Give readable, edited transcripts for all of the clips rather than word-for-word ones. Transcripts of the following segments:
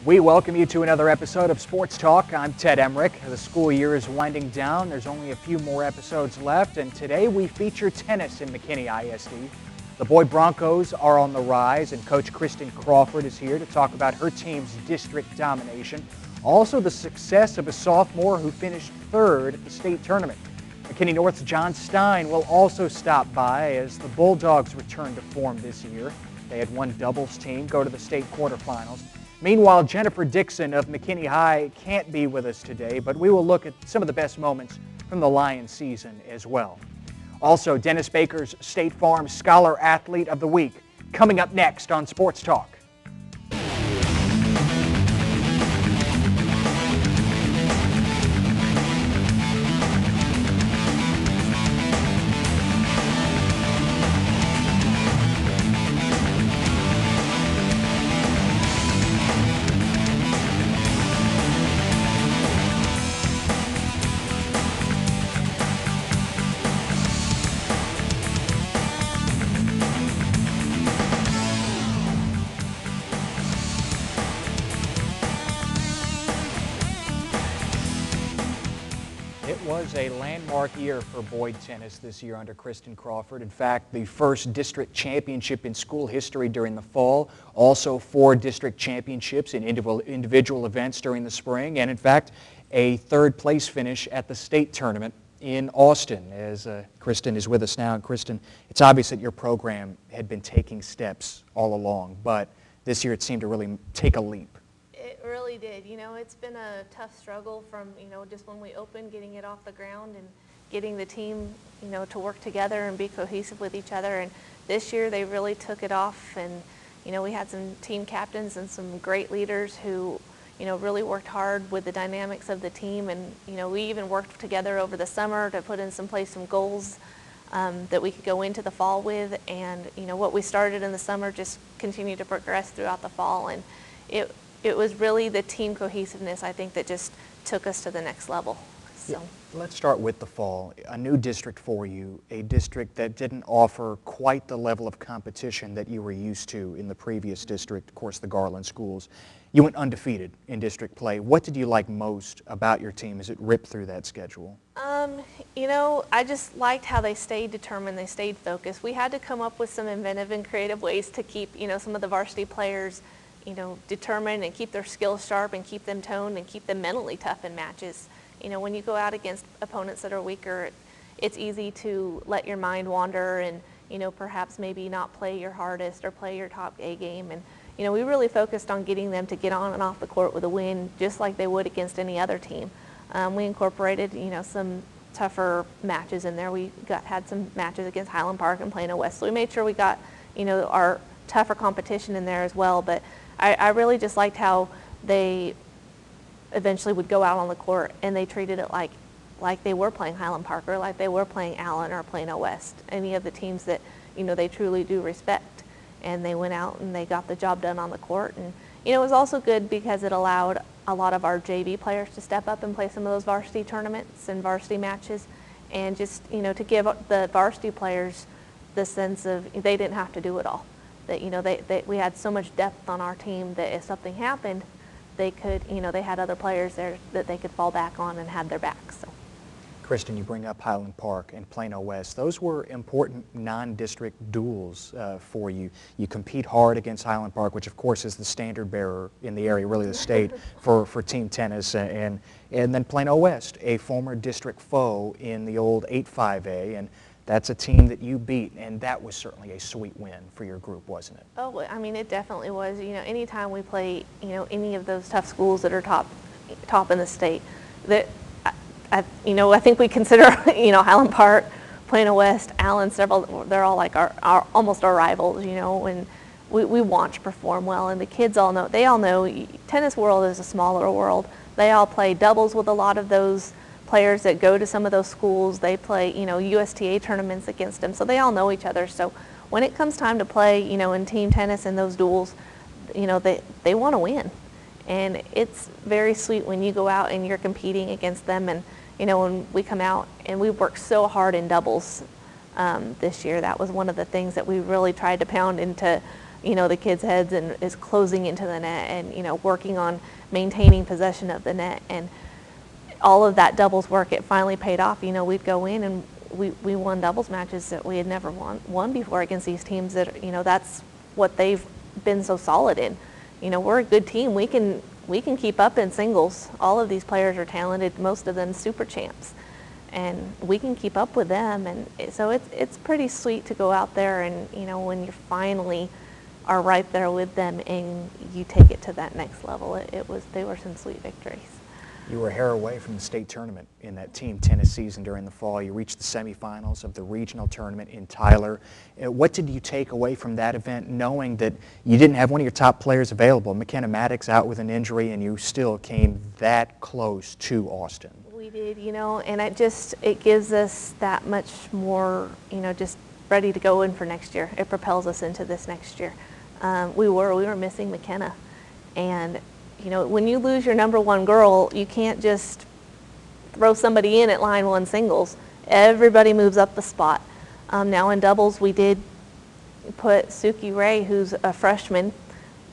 We welcome you to another episode of Sports Talk. I'm Ted Emmerich. The school year is winding down. There's only a few more episodes left, and today we feature tennis in McKinney ISD. The boy Broncos are on the rise, and Coach Kristen Crawford is here to talk about her team's district domination. Also, the success of a sophomore who finished third at the state tournament. McKinney North's Jon Stein will also stop by as the Bulldogs return to form this year. They had one doubles team go to the state quarterfinals. Meanwhile, Jennifer Dixon of McKinney High can't be with us today, but we will look at some of the best moments from the Lions season as well. Also, Dennis Baker's State Farm Scholar Athlete of the Week coming up next on Sports Talk. It was a landmark year for Boyd tennis this year under Kristen Crawford. In fact, the first district championship in school history during the fall, also 4 district championships in individual events during the spring, and in fact, a third place finish at the state tournament in Austin. As Kristen is with us now, and Kristen, it's obvious that your program had been taking steps all along, but this year it seemed to really take a leap. It really did. You know, it's been a tough struggle from, just when we opened, getting it off the ground and getting the team, to work together and be cohesive with each other. And this year they really took it off, and, we had some team captains and some great leaders who, really worked hard with the dynamics of the team. And, we even worked together over the summer to put in some goals that we could go into the fall with. And, what we started in the summer just continued to progress throughout the fall. And it was really the team cohesiveness, I think, that just took us to the next level. So. Yeah. Let's start with the fall. A new district for you, a district that didn't offer quite the level of competition that you were used to in the previous district, of course, the Garland schools. You went undefeated in district play. What did you like most about your team as it ripped through that schedule? I just liked how they stayed determined, they stayed focused. We had to come up with some inventive and creative ways to keep, some of the varsity players determined and keep their skills sharp and keep them toned and keep them mentally tough in matches. When you go out against opponents that are weaker, it's easy to let your mind wander and, perhaps maybe not play your hardest or play your top A game. And, we really focused on getting them to get on and off the court with a win, just like they would against any other team. We incorporated, some tougher matches in there. We had some matches against Highland Park and Plano West. So we made sure we got, our tougher competition in there as well. But I really just liked how they eventually would go out on the court and they treated it like they were playing Highland Park or like they were playing Allen or Plano West, any of the teams that, they truly do respect. And they went out and they got the job done on the court. And, it was also good because it allowed a lot of our JV players to step up and play some of those varsity tournaments and varsity matches. And just, to give the varsity players the sense of they didn't have to do it all. That, we had so much depth on our team that if something happened, they could, they had other players there that they could fall back on and had their backs. So. Kristen, you bring up Highland Park and Plano West. Those were important non-district duels for you. You compete hard against Highland Park, which of course is the standard bearer in the area, really the state for team tennis, and then Plano West, a former district foe in the old 8-5A, and that's a team that you beat, and that was certainly a sweet win for your group, wasn't it? Oh, I mean, it definitely was. Anytime we play, any of those tough schools that are top in the state, that I think we consider, Highland Park, Plano West, Allen, several. They're all like our almost our rivals, and we want to perform well, and the kids all know. They all know tennis world is a smaller world. They all play doubles with a lot of those players that go to some of those schools. They play, USTA tournaments against them, so they all know each other. So when it comes time to play, in team tennis and those duels, they want to win. And it's very sweet when you go out and you're competing against them. And, when we come out and we work so hard in doubles this year, that was one of the things that we really tried to pound into the kids' heads and is closing into the net and, working on maintaining possession of the net. And all of that doubles work, it finally paid off. We'd go in and we won doubles matches that we had never won before against these teams that, that's what they've been so solid in. We're a good team. We can keep up in singles. All of these players are talented, most of them super champs. And we can keep up with them. And so it's pretty sweet to go out there and, when you finally are right there with them and you take it to that next level, they were some sweet victories. You were a hair away from the state tournament in that team tennis season during the fall. You reached the semifinals of the regional tournament in Tyler. What did you take away from that event, knowing that you didn't have one of your top players available? McKenna Maddox out with an injury, and you still came that close to Austin. We did, and it gives us that much more, just ready to go in for next year. It propels us into this next year. We were missing McKenna, and when you lose your number one girl, you can't just throw somebody in at line one singles. Everybody moves up the spot. Now in doubles, we did put Suki Ray, who's a freshman,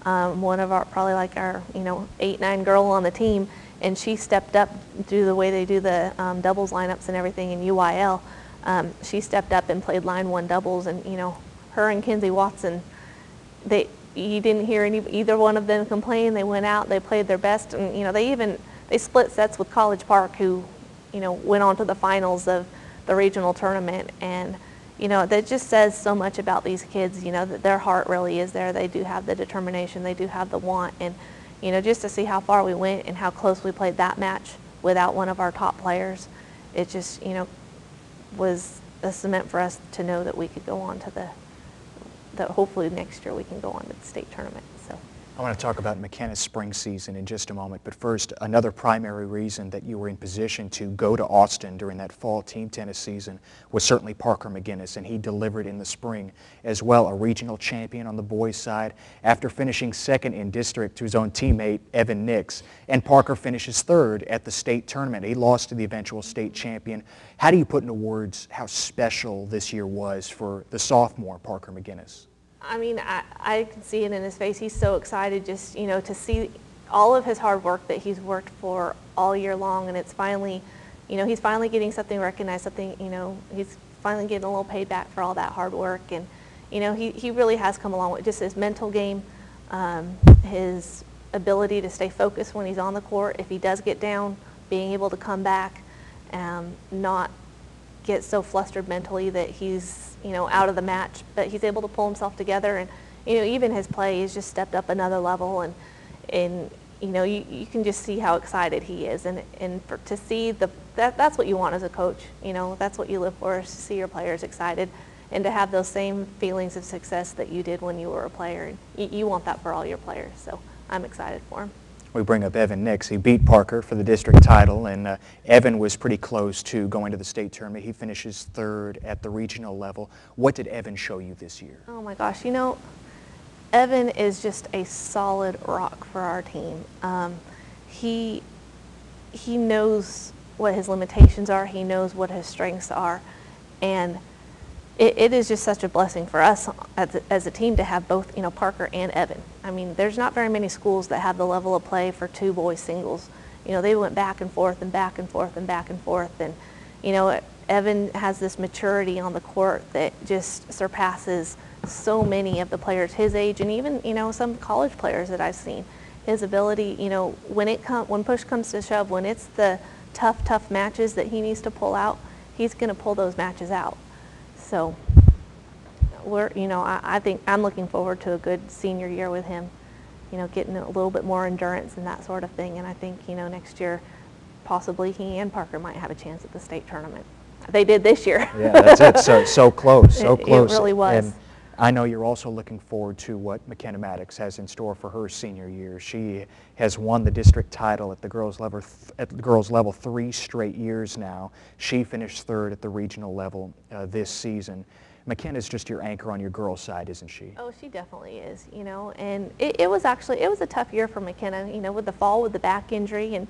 one of our, probably like our, 8-9 girl on the team, and she stepped up through the way they do the doubles lineups and everything in UIL. She stepped up and played line one doubles, and her and Kenzie Watson, you didn't hear either one of them complain. They went out, they played their best, and they split sets with College Park, who went on to the finals of the regional tournament. And that just says so much about these kids, that their heart really is there. They do have the determination, they do have the want, and just to see how far we went and how close we played that match without one of our top players, it just was a cement for us to know that we could go on to that hopefully next year we can go on to the state tournament. So I want to talk about McKenna's spring season in just a moment, but first, another primary reason that you were in position to go to Austin during that fall team tennis season was certainly Parker McGuiness, and he delivered in the spring as well, a regional champion on the boys' side after finishing second in district to his own teammate Evan Nix, and Parker finishes third at the state tournament. He lost to the eventual state champion. How do you put into words how special this year was for the sophomore Parker McGuiness? I mean, I can see it in his face. He's so excited just, to see all of his hard work that he's worked for all year long, and it's finally, he's finally getting something recognized, he's finally getting a little paid back for all that hard work. And, he really has come along with just his mental game, his ability to stay focused when he's on the court. If he does get down, being able to come back, not get so flustered mentally that he's out of the match, but he's able to pull himself together. And even his play has just stepped up another level, and you can just see how excited he is, and to see that's what you want as a coach. That's what you live for, is to see your players excited and to have those same feelings of success that you did when you were a player. And you want that for all your players, so I'm excited for him. We bring up Evan Nix. He beat Parker for the district title, and Evan was pretty close to going to the state tournament. He finishes third at the regional level. What did Evan show you this year? Oh my gosh, Evan is just a solid rock for our team. He knows what his limitations are. He knows what his strengths are, and it is just such a blessing for us as a team to have both, Parker and Evan. I mean, there's not very many schools that have the level of play for two boys singles. They went back and forth and back and forth and back and forth, and Evan has this maturity on the court that just surpasses so many of the players his age, and even some college players that I've seen. His ability, when push comes to shove, when it's the tough matches that he needs to pull out, he's going to pull those matches out. So I think I'm looking forward to a good senior year with him, getting a little bit more endurance and that sort of thing. And I think, next year, possibly he and Parker might have a chance at the state tournament. They did this year. Yeah, that's it. So close, so close. It really was. And I know you're also looking forward to what McKenna Maddox has in store for her senior year. She has won the district title at the girls level 3 straight years now. She finished third at the regional level this season. McKenna's just your anchor on your girls' side, isn't she? Oh, she definitely is, and it was a tough year for McKenna, with the fall with the back injury, and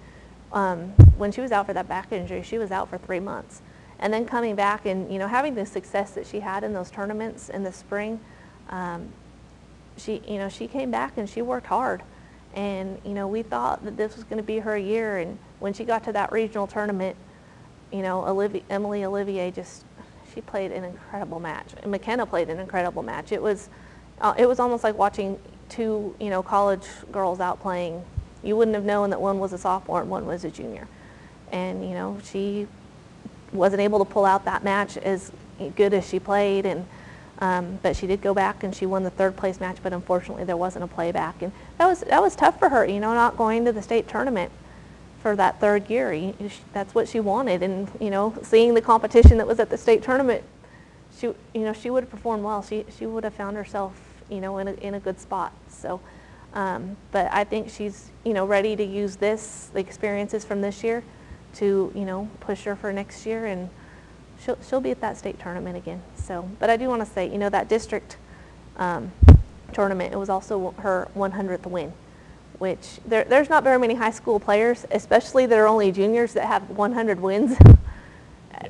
when she was out for that back injury, she was out for 3 months. And then coming back and, having the success that she had in those tournaments in the spring, she came back and she worked hard. And, we thought that this was going to be her year. And when she got to that regional tournament, Emily Olivier she played an incredible match. And McKenna played an incredible match. It was almost like watching two, college girls out playing. You wouldn't have known that one was a sophomore and one was a junior. And, she wasn't able to pull out that match as good as she played. But she did go back and she won the third place match, but unfortunately there wasn't a playback. And that was tough for her, not going to the state tournament for that third year. That's what she wanted. And, seeing the competition that was at the state tournament, she would have performed well. She would have found herself, in a good spot. So, but I think she's, ready to use the experiences from this year to, push her for next year, and she'll be at that state tournament again. So, but I do want to say, that district tournament, it was also her 100th win, which there's not very many high school players, especially that are only juniors, that have 100 wins.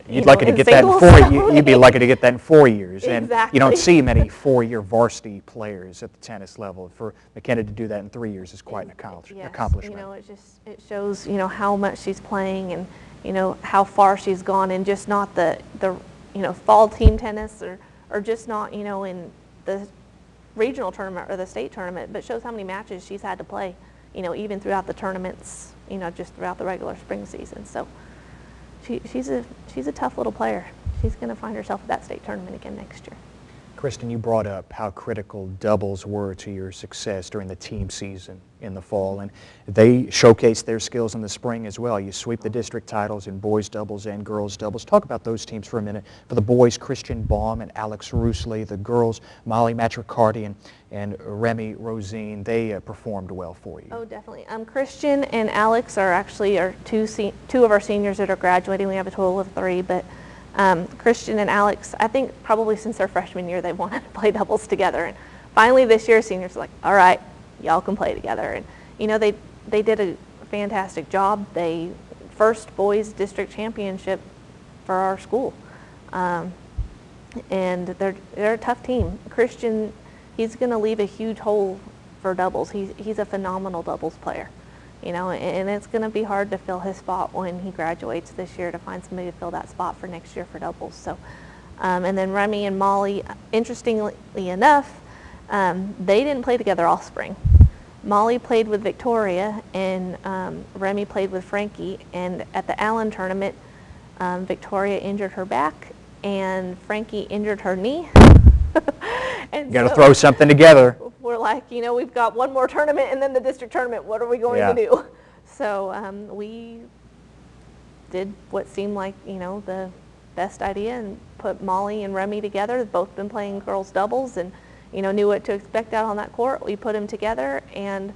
You'd lucky to get that in 4 you'd be lucky to get that in 4 years. Exactly. And you don't see many 4-year varsity players at the tennis level. For McKenna to do that in 3 years is quite an accomplishment. It shows, how much she's playing and, how far she's gone, and just not the fall team tennis or just not, in the regional tournament or the state tournament, but shows how many matches she's had to play, even throughout the tournaments, just throughout the regular spring season. So she's a tough little player. She's going to find herself at that state tournament again next year. Kristen, you brought up how critical doubles were to your success during the team season in the fall, and they showcased their skills in the spring as well. You sweep the district titles in boys doubles and girls doubles. Talk about those teams for a minute. For the boys, Christian Baum and Alex Roosley. The girls, Molly Matricardi and Remy Rosine. They performed well for you. Oh, definitely. Christian and Alex are actually two of our seniors that are graduating. We have a total of 3, but Christian and Alex, I think probably since their freshman year, they've wanted to play doubles together. And finally this year, seniors are like, all right, y'all can play together. And, they did a fantastic job. They first boys district championship for our school. And they're a tough team. Christian, he's going to leave a huge hole for doubles. He's a phenomenal doubles player. And it's going to be hard to fill his spot when he graduates this year, to find somebody to fill that spot for next year for doubles. So, and then Remy and Molly, interestingly enough, they didn't play together all spring. Molly played with Victoria, and Remy played with Frankie. And at the Allen tournament, Victoria injured her back, and Frankie injured her knee. You got to throw something together. We're like, we've got one more tournament and then the district tournament. What are we going to do? So we did what seemed like, the best idea, and put Molly and Remy together. They've both been playing girls doubles, and, knew what to expect out on that court. We put them together, and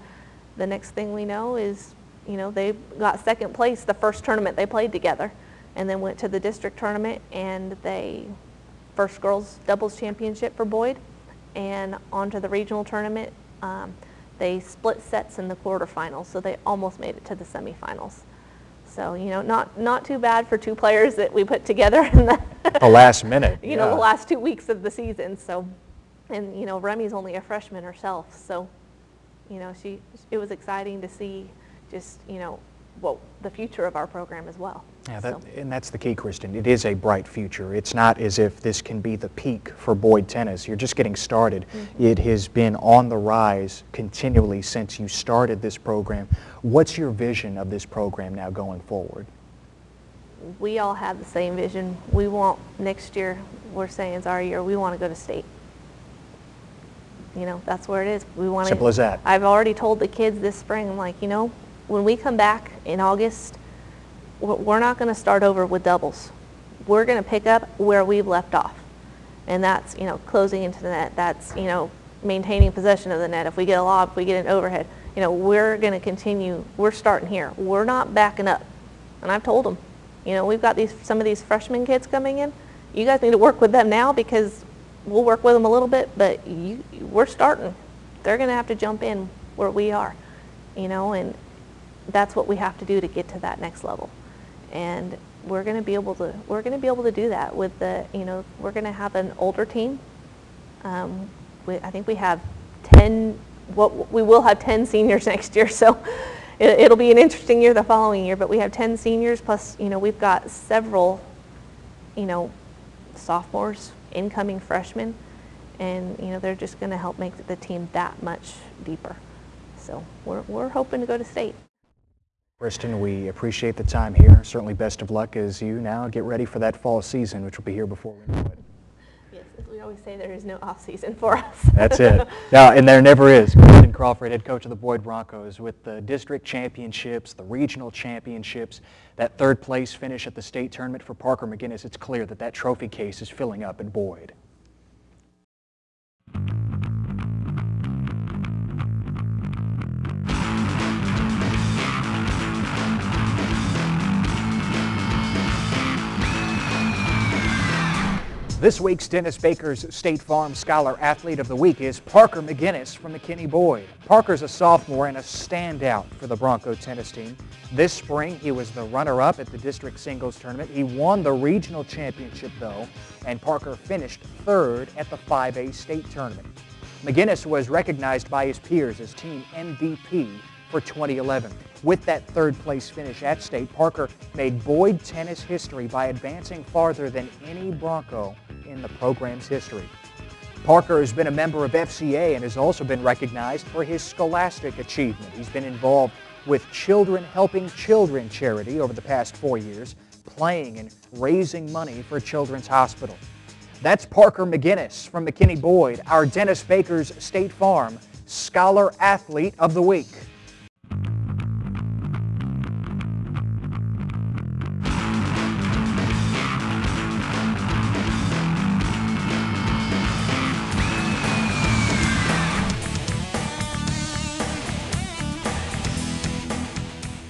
the next thing we know is, they got second place the first tournament they played together, and then went to the district tournament, and they first girls doubles championship for Boyd, and on to the regional tournament. They split sets in the quarterfinals, so they almost made it to the semifinals. So, not too bad for two players that we put together in the last minute. The last 2 weeks of the season. So, and Remy's only a freshman herself, so it was exciting to see just the future of our program as well. Yeah, and that's the key, Kristen. It is a bright future. It's not as if this can be the peak for Boyd tennis. You're just getting started. Mm-hmm. It has been on the rise continually since you started this program. What's your vision of this program now going forward? We all have the same vision. We want next year, we're saying it's our year, we want to go to state. That's where it is. We want Simple as that. I've already told the kids this spring, I'm like, when we come back in August, we're not going to start over with doubles. We're going to pick up where we've left off. And that's, closing into the net. That's, maintaining possession of the net. If we get a lob, if we get an overhead, we're going to continue. We're starting here. We're not backing up. And I've told them, we've got some of these freshman kids coming in. You guys need to work with them now, because we'll work with them a little bit, but we're starting. They're going to have to jump in where we are, and that's what we have to do to get to that next level. And we're going to be able to do that with we're going to have an older team. I think we have 10, we will have 10 seniors next year, so it'll be an interesting year the following year, but we have 10 seniors, plus, we've got several, sophomores, incoming freshmen, and, they're just going to help make the team that much deeper. So we're hoping to go to state. Kristen, we appreciate the time here. Certainly best of luck as you now get ready for that fall season, which will be here before we know it. Yes, as we always say, there is no off season for us. That's it. Now, and there never is. Kristen Crawford, head coach of the Boyd Broncos, with the district championships, the regional championships, that third place finish at the state tournament for Parker McGuiness. It's clear that that trophy case is filling up at Boyd. This week's Dennis Baker's State Farm Scholar Athlete of the Week is Parker McGuiness from McKinney-Boyd. Parker's a sophomore and a standout for the Bronco tennis team. This spring, he was the runner-up at the district singles tournament. He won the regional championship, though, and Parker finished third at the 5A state tournament. McGuiness was recognized by his peers as team MVP for 2011. With that third-place finish at state, Parker made Boyd tennis history by advancing farther than any Bronco in the program's history. Parker has been a member of FCA and has also been recognized for his scholastic achievement. He's been involved with Children Helping Children charity over the past 4 years, playing and raising money for Children's Hospital. That's Parker McGuiness from McKinney-Boyd, our Dennis Baker's State Farm Scholar Athlete of the Week.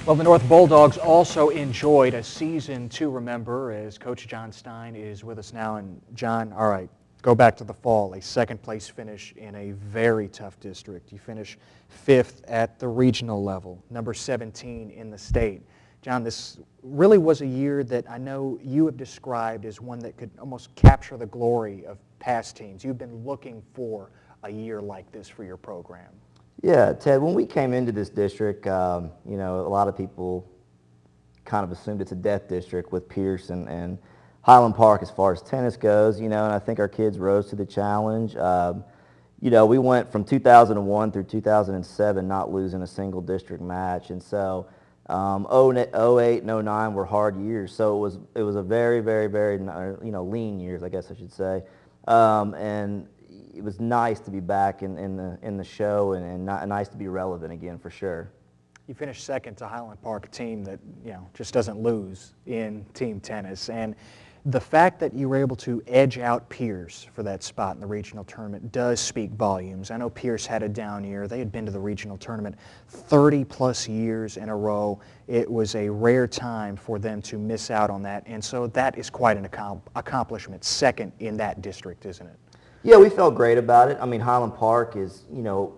Well, the North Bulldogs also enjoyed a season to remember as Coach Jon Stein is with us now. And John, all right, go back to the fall, a second-place finish in a very tough district. You finish 5th at the regional level, number 17 in the state. John, this really was a year that I know you have described as one that could almost capture the glory of past teams. You've been looking for a year like this for your program. Yeah, Ted, when we came into this district, a lot of people kind of assumed it's a death district with Pierce and Highland Park as far as tennis goes, and I think our kids rose to the challenge. We went from 2001 through 2007 not losing a single district match, and so 08 and 09 were hard years. So it was a very, very, very, lean years, I guess I should say, and it was nice to be back in the show and nice to be relevant again for sure. You finished second to Highland Park, a team that just doesn't lose in team tennis, and the fact that you were able to edge out Pierce for that spot in the regional tournament does speak volumes. I know Pierce had a down year. They had been to the regional tournament 30-plus years in a row. It was a rare time for them to miss out on that, and so that is quite an accomplishment, second in that district, isn't it? Yeah, we felt great about it. I mean, Highland Park is,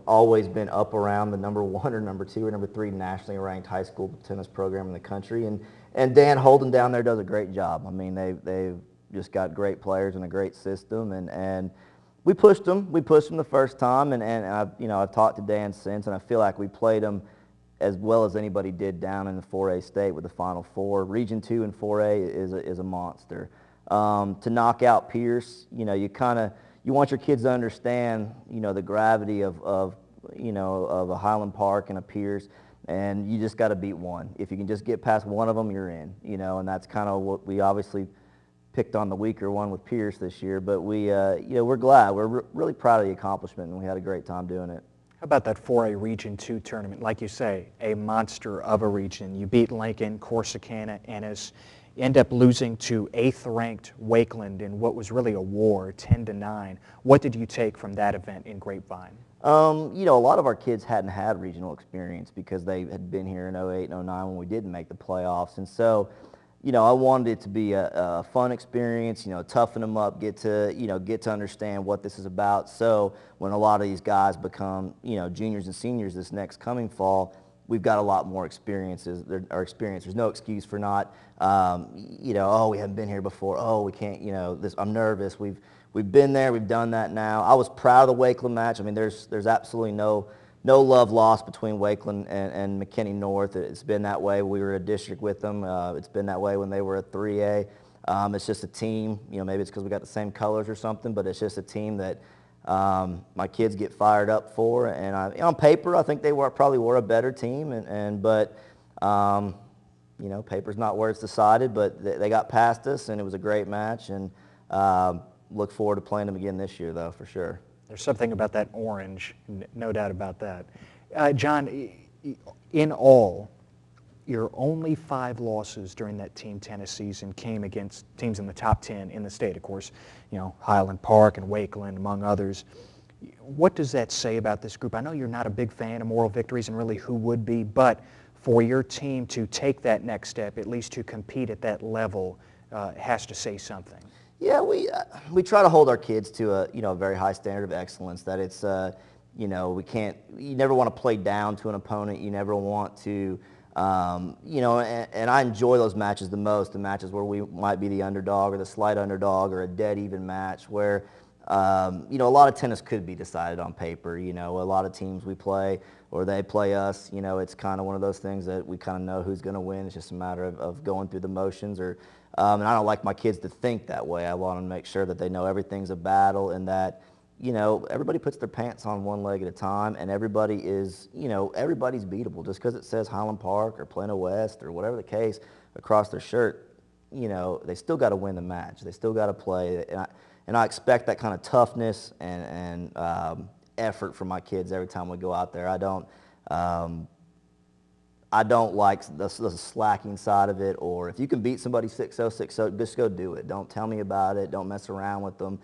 always been up around the number 1 or number 2 or number 3 nationally ranked high school tennis program in the country, and Dan Holden down there does a great job. I mean, they've just got great players and a great system, and we pushed them. We pushed them the first time, and I've talked to Dan since, and I feel like we played them as well as anybody did down in the 4A state with the Final Four. Region 2 and 4A is a monster. To knock out Pierce, you want your kids to understand, the gravity of a Highland Park and a Pierce, and you just got to beat one. If you can just get past one of them, you're in, and that's kind of what we obviously picked on the weaker one with Pierce this year, but we're glad. We're really proud of the accomplishment, and we had a great time doing it. How about that 4A Region 2 tournament? Like you say, a monster of a region. You beat Lincoln, Corsicana, Ennis. You end up losing to 8th-ranked Wakeland in what was really a war, 10-9. What did you take from that event in Grapevine? A lot of our kids hadn't had regional experience because they had been here in 08 and 09 when we didn't make the playoffs. And so, I wanted it to be a fun experience, toughen them up, get to understand what this is about. So when a lot of these guys become, juniors and seniors this next coming fall, we've got a lot more experiences. There's no excuse for not, oh, we haven't been here before. Oh, we can't, I'm nervous. We've been there. We've done that now. I was proud of the Wakeland match. I mean, there's absolutely no love lost between Wakeland and McKinney North. It's been that way. We were a district with them. It's been that way when they were a 3A. It's just a team. Maybe it's because we got the same colors or something, but it's just a team that my kids get fired up for. And on paper, I think they probably were a better team. But paper's not where it's decided. But they got past us, and it was a great match. And look forward to playing them again this year, though, for sure. There's something about that orange, no doubt about that. Jon, in all, your only 5 losses during that team tennis season came against teams in the top 10 in the state. Of course, Highland Park and Wakeland, among others. What does that say about this group? I know you're not a big fan of moral victories, and really who would be, but for your team to take that next step, at least to compete at that level, has to say something. Yeah, we try to hold our kids to a very high standard of excellence. That it's you never want to play down to an opponent. You never want to and I enjoy those matches the most. The matches where we might be the underdog or the slight underdog or a dead even match where a lot of tennis could be decided on paper. A lot of teams we play or they play us. It's kind of one of those things that we kind of know who's going to win. It's just a matter of going through the motions or. And I don't like my kids to think that way. I want them to make sure that they know everything's a battle and that, everybody puts their pants on one leg at a time and everybody is, everybody's beatable. Just because it says Highland Park or Plano West or whatever the case across their shirt, they still got to win the match. They still got to play. And I expect that kind of toughness and effort from my kids every time we go out there. I don't like the slacking side of it, or if you can beat somebody 6-0, 6-0, just go do it. Don't tell me about it. Don't mess around with them.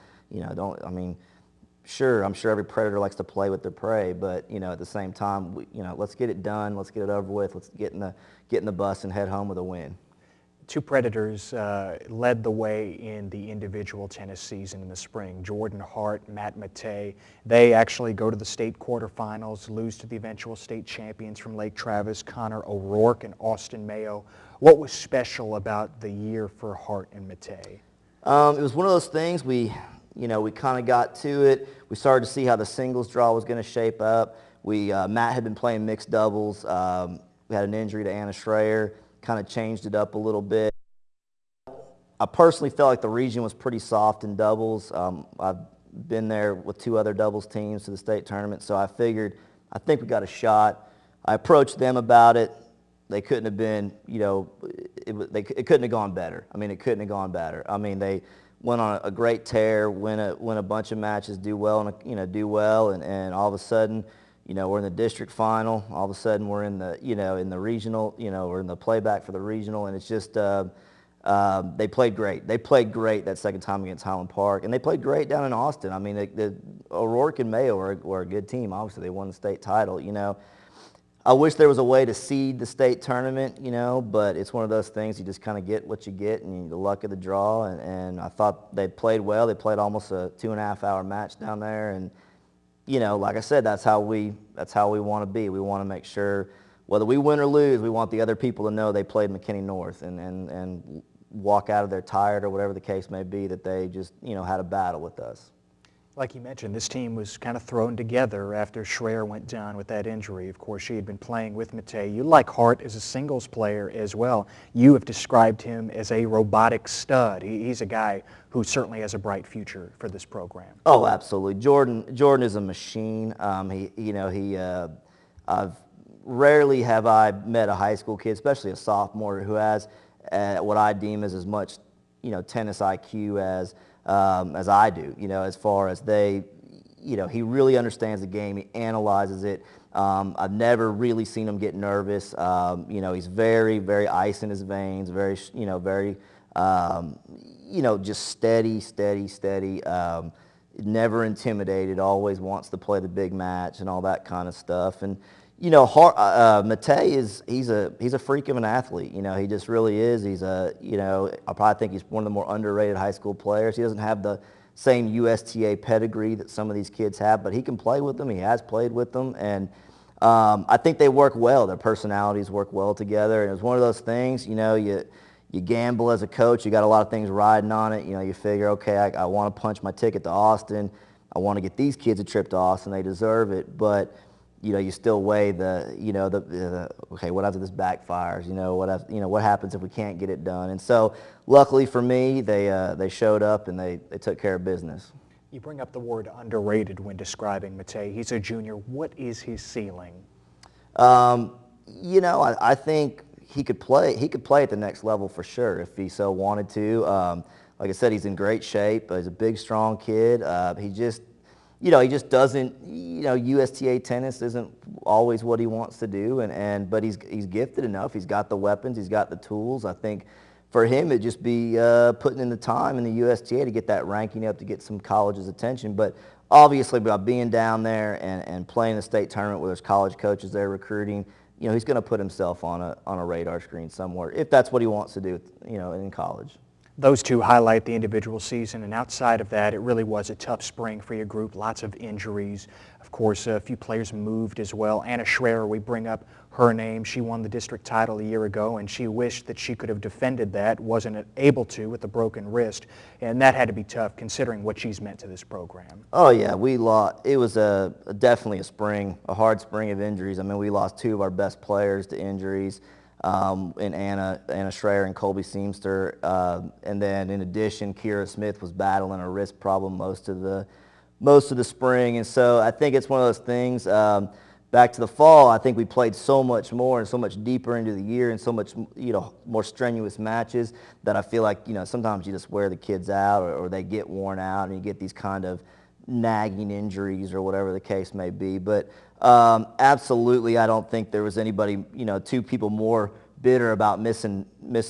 Sure, I'm sure every predator likes to play with their prey, but, at the same time, let's get it done. Let's get it over with. Let's get in the bus and head home with a win. 2 Predators led the way in the individual tennis season in the spring. Jordan Hart, Matt Matei. They actually go to the state quarterfinals, lose to the eventual state champions from Lake Travis, Connor O'Rourke and Austin Mayo. What was special about the year for Hart and Matei? It was one of those things we kind of got to it. We started to see how the singles draw was going to shape up. Matt had been playing mixed doubles. We had an injury to Anna Schreier. Kind of changed it up a little bit. I personally felt like the region was pretty soft in doubles. I've been there with 2 other doubles teams to the state tournament, so I figured, I think we got a shot. I approached them about it. They couldn't have been, it couldn't have gone better. It couldn't have gone better. They went on a great tear, win a bunch of matches, do well, and all of a sudden, we're in the district final. All of a sudden, we're in the, in the regional, we're in the playback for the regional, and it's just, they played great. They played great that second time against Highland Park, and they played great down in Austin. The O'Rourke and Mayo were a good team. Obviously, they won the state title. I wish there was a way to seed the state tournament, but it's one of those things you just kind of get what you get and the luck of the draw. And I thought they played well. They played almost a 2.5-hour match down there, and like I said, that's how we want to be. We want to make sure whether we win or lose, we want the other people to know they played McKinney North and walk out of there tired or whatever the case may be, that they just had a battle with us. Like you mentioned, this team was kind of thrown together after Schreier went down with that injury. Of course, she had been playing with Matei. You like Hart as a singles player as well. You have described him as a robotic stud. He's a guy who certainly has a bright future for this program. Oh, absolutely. Jordan is a machine. I've rarely have I met a high school kid, especially a sophomore, who has what I deem as much, tennis IQ as I do, as far as he really understands the game. He analyzes it. I've never really seen him get nervous. He's very, very ice in his veins, very, just steady, never intimidated, always wants to play the big match and all that kind of stuff. And, Matei he's a freak of an athlete. He just really is. He's I probably think he's one of the more underrated high school players. He doesn't have the same USTA pedigree that some of these kids have, but he can play with them. He has played with them, and I think they work well. Their personalities work well together, and it was one of those things, you gamble as a coach. You got a lot of things riding on it. You figure, okay, I want to punch my ticket to Austin. I want to get these kids a trip to Austin. They deserve it. But, you still weigh okay, what if this backfires? What happens if we can't get it done? And so, luckily for me, they showed up and they took care of business. You bring up the word underrated when describing Matei. He's a junior. What is his ceiling? I think he could play at the next level for sure if he so wanted to. Like I said, he's in great shape. He's a big, strong kid. He just doesn't. USTA tennis isn't always what he wants to do, but he's gifted enough. He's got the weapons. He's got the tools. I think for him, it'd just be putting in the time in the USTA to get that ranking up, to get some college's attention. But obviously, by being down there and playing the state tournament where there's college coaches there recruiting, he's going to put himself on a radar screen somewhere if that's what he wants to do, in college. Those two highlight the individual season, and outside of that, it really was a tough spring for your group. Lots of injuries. Of course, a few players moved as well. Anna Schreier, we bring up her name. She won the district title a year ago, and she wished that she could have defended that, wasn't able to with a broken wrist, and that had to be tough considering what she's meant to this program. Oh yeah, we lost. It was definitely a hard spring of injuries. I mean, we lost two of our best players to injuries. In Anna Schreier and Colby Seamster, and then in addition, Kira Smith was battling a wrist problem most of the spring, and so I think it's one of those things. Back to the fall, I think we played so much more and so much deeper into the year and so much more strenuous matches that I feel like sometimes you just wear the kids out or they get worn out and you get these kind of nagging injuries or whatever the case may be. But absolutely, I don't think there was anybody, two people more bitter about missing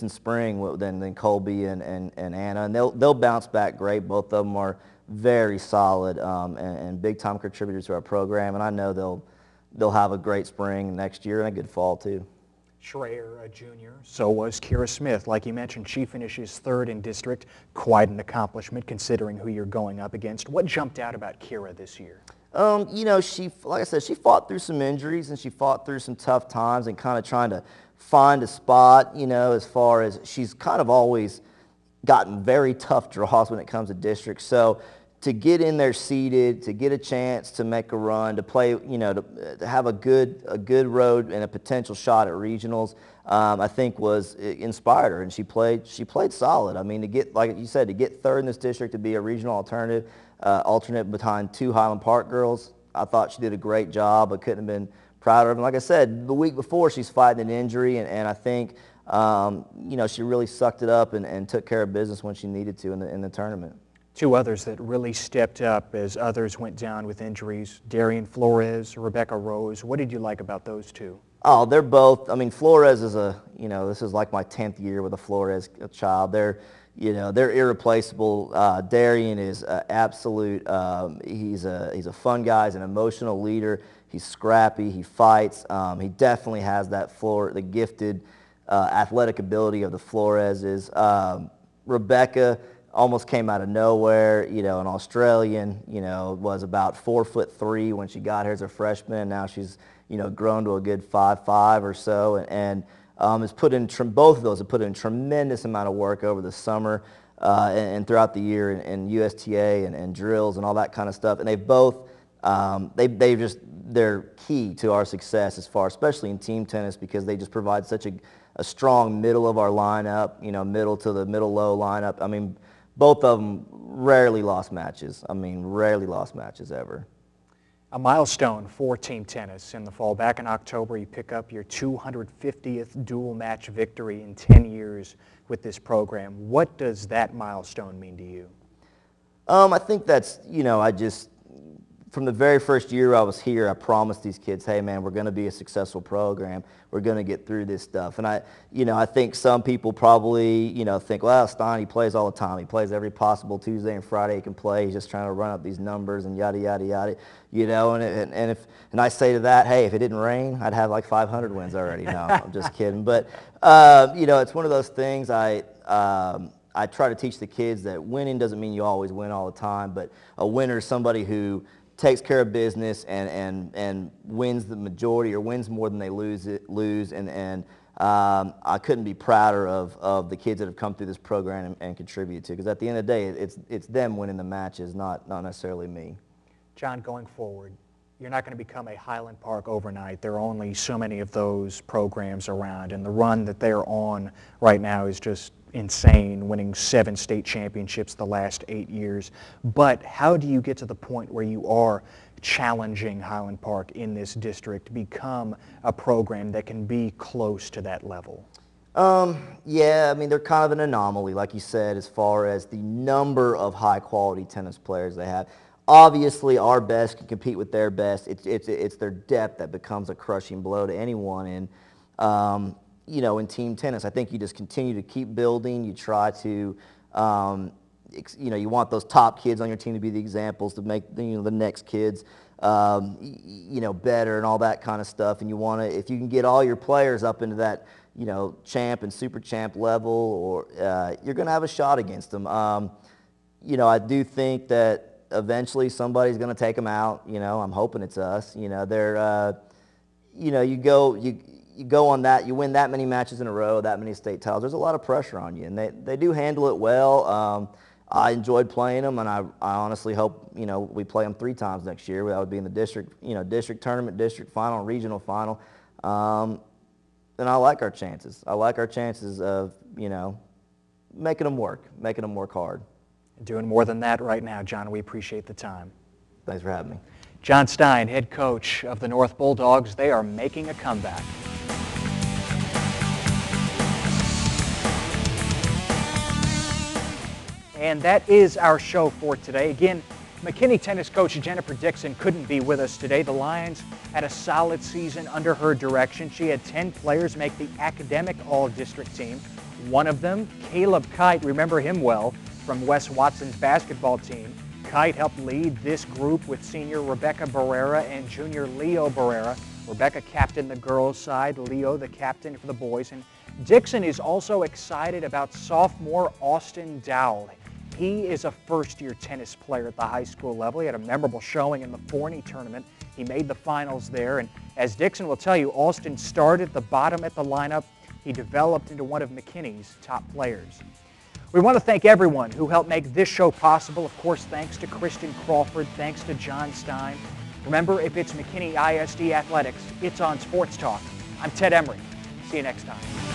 spring than Colby and Anna, and they'll bounce back great. Both of them are very solid and big time contributors to our program, and I know they'll have a great spring next year and a good fall too. Schreier, a junior. So was Kira Smith. Like you mentioned, she finishes third in district. Quite an accomplishment considering who you're going up against. What jumped out about Kira this year? Like I said, she fought through some injuries and she fought through some tough times and kind of trying to find a spot, as far as she's kind of always gotten very tough draws when it comes to districts. So to get in there seeded, to get a chance to make a run, to play, to have a good road and a potential shot at regionals, I think inspired her, and she played solid. I mean, to get, like you said, to get third in this district, to be a regional alternate behind two Highland Park girls, I thought she did a great job. I couldn't have been prouder of her. And like I said, the week before she's fighting an injury, and I think she really sucked it up and took care of business when she needed to in the tournament. Two others that really stepped up as others went down with injuries, Darian Flores, Rebecca Rose. What did you like about those two? Oh, they're both, I mean, Flores is this is like my 10th year with a Flores child. They're irreplaceable. Darian is absolute, he's a fun guy, he's an emotional leader, he's scrappy, he fights. He definitely has the gifted athletic ability of the Floreses. Rebecca almost came out of nowhere, an Australian, was about 4'3" when she got here as a freshman, and now she's, grown to a good 5'5" or so, and has put in, both of those have put in tremendous amount of work over the summer and throughout the year in USTA and drills and all that kind of stuff, and they've both, they're key to our success especially in team tennis, because they just provide such a strong middle of our lineup, middle to the middle-low lineup. I mean, both of them rarely lost matches. Rarely lost matches ever. A milestone for team tennis in the fall. Back in October, you pick up your 250th dual match victory in 10 years with this program. What does that milestone mean to you? I think that's, from the very first year I was here, I promised these kids, hey man, we're going to be a successful program. We're going to get through this stuff. And I think some people probably, think, well, Stein, he plays all the time. He plays every possible Tuesday and Friday he can play. He's just trying to run up these numbers and yada, yada, yada, and I say to that, hey, if it didn't rain, I'd have like 500 wins already. No, I'm just kidding. But, it's one of those things I try to teach the kids that winning doesn't mean you always win all the time, but a winner is somebody who takes care of business and wins the majority or wins more than they lose. And I couldn't be prouder of the kids that have come through this program and contributed to, because at the end of the day, it's them winning the matches, not necessarily me. Jon, going forward, you're not going to become a Highland Park overnight. There are only so many of those programs around, and the run that they're on right now is just insane, winning 7 state championships the last 8 years. But how do you get to the point where you are challenging Highland Park in this district to become a program that can be close to that level? Yeah, I mean, they're kind of an anomaly, like you said, as far as the number of high-quality tennis players they have. Obviously, our best can compete with their best. It's their depth that becomes a crushing blow to anyone. And you know, in team tennis, I think you just continue to keep building. You try to, you know, you want those top kids on your team to be the examples to make the next kids, you know, better and all that kind of stuff. And you want to, if you can get all your players up into that, you know, champ and super champ level, or you're going to have a shot against them. You know, I do think that eventually somebody's going to take them out. You know, I'm hoping it's us. You know, they're, you know, you go on that, you win that many matches in a row, that many state titles, there's a lot of pressure on you, and they do handle it well. I enjoyed playing them, and I honestly hope, you know, we play them 3 times next year. That would be in the district, you know, district tournament, district final, regional final. And I like our chances. I like our chances of, you know, making them work hard. Doing more than that right now, Jon. We appreciate the time. Thanks for having me. Jon Stein, head coach of the North Bulldogs. They are making a comeback. And that is our show for today. Again, McKinney tennis coach Jennifer Dixon couldn't be with us today. The Lions had a solid season under her direction. She had 10 players make the academic all-district team. One of them, Caleb Kite, remember him well, from Wes Watson's basketball team. Kite helped lead this group with senior Rebecca Barrera and junior Leo Barrera. Rebecca captained the girls' side, Leo the captain for the boys. And Dixon is also excited about sophomore Austin Dowell. He is a first-year tennis player at the high school level. He had a memorable showing in the Forney tournament. He made the finals there. And as Dixon will tell you, Austin started at the bottom at the lineup. He developed into one of McKinney's top players. We want to thank everyone who helped make this show possible. Of course, thanks to Kristen Crawford, thanks to Jon Stein. Remember, if it's McKinney ISD Athletics, it's on Sports Talk. I'm Ted Emmerich. See you next time.